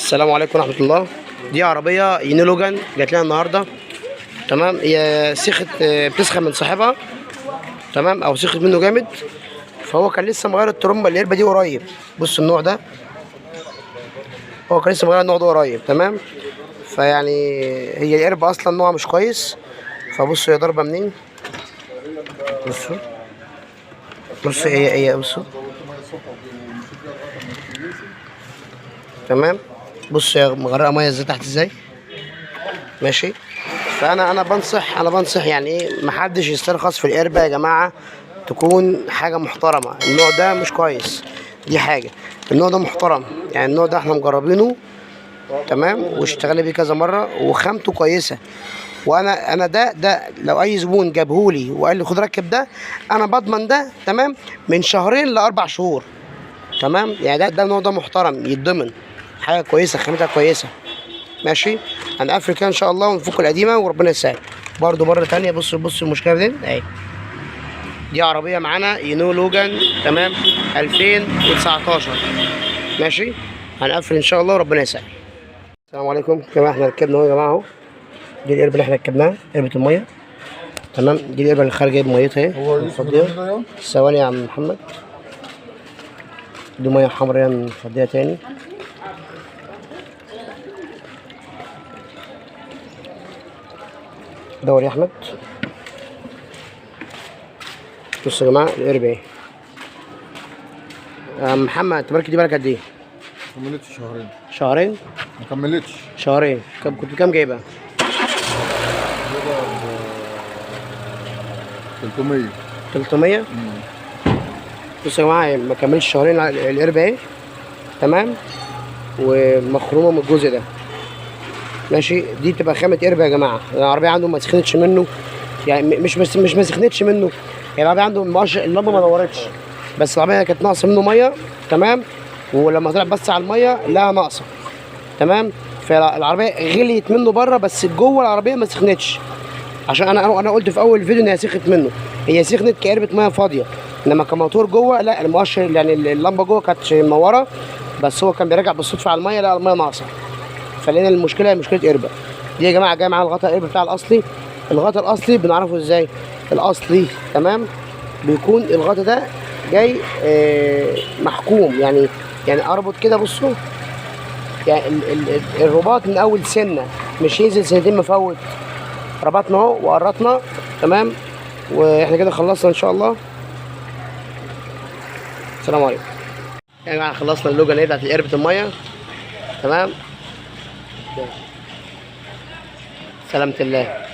السلام عليكم ورحمة الله. دي عربية يوني لوجان جات لنا النهاردة. تمام، هي سيخت بتسخن من صاحبها، تمام، او سيخت منه جامد. فهو كان لسه مغير الترومبه القربة دي قريب. بص النوع ده، هو كان لسه مغير النوع ده قريب. تمام، فيعني هي القربة اصلا نوعها مش كويس. فبصوا هي ضربة منين. بصوا هي بصوا. تمام، بص هي مغرقه ميه ازاي تحت ازاي. ماشي، فانا بنصح يعني ايه، محدش يسترخص في القربة يا جماعه. تكون حاجه محترمه. النوع ده مش كويس، دي حاجه. النوع ده محترم، يعني النوع ده احنا مجربينه، تمام، واشتغل بيه كذا مره وخامته كويسه. وانا ده لو اي زبون جابهولي وقال لي خد ركب ده، انا بضمن ده، تمام، من شهرين ل4 شهور. تمام، يعني ده النوع ده محترم يتضمن، حاجه كويسه، خامتها كويسه. ماشي، هنقفل كده ان شاء الله ونفك القديمه وربنا يسهل. برضو مره تانية. بص المشكله دي اهي. دي عربيه معانا يوني لوجان، تمام، 2019. ماشي، هنقفل ان شاء الله وربنا يسهل. السلام عليكم يا جماعه، احنا ركبنا اهو يا جماعه اهو. دي القربه اللي احنا ركبناها، قربه الميه. تمام، دي القربه اللي خارجه بميتها اهي مفضيه. ثواني يا عم محمد. دي ميه حمراء نفضيها تاني. دور يا احمد. بصوا يا جماعه القربه اهي. يا عم محمد انت بالك دي بالك قد ايه؟ ما كملتش شهرين. شهرين؟ ما كملتش شهرين. كنت بكام جايبها؟ جايبها ب 300. 300؟ بصوا يا جماعه ما كملش شهرين القربه اهي. تمام، ومخرومه من الجزء ده. ماشي، دي بتبقى خامه قربه يا جماعه. العربيه عنده ما سخنتش منه، يعني مش ما سخنتش منه. هي العربيه عنده اللمبه ما نورتش، بس العربيه كانت ناقصه منه ميه. تمام، ولما طلع بس على الميه لقاها ناقصه. تمام، فالعربيه غليت منه بره، بس جوه العربيه ما سخنتش. عشان انا قلت في اول فيديو ان هي سخنت منه. هي سخنت كقربة ميه فاضيه، انما كموتور جوه لا، المؤشر يعني اللمبه جوه كانت منوره، بس هو كان بيراجع بالصدفه على الميه لقى الميه ناقصه. فلقينا المشكله مشكله قربه. دي يا جماعه جايه معاها الغطاء القربه بتاع الاصلي. الغطاء الاصلي بنعرفه ازاي؟ الاصلي، تمام، بيكون الغطاء ده جاي محكوم. يعني اربط كده. بصوا يعني الرباط من اول سنه، مش ينزل سنتين مفوت. ربطنا اهو وقرطنا. تمام، واحنا كده خلصنا ان شاء الله. السلام عليكم يا جماعه. خلصنا اللوجان بتاعت قربة الميه. تمام، سلامة الله.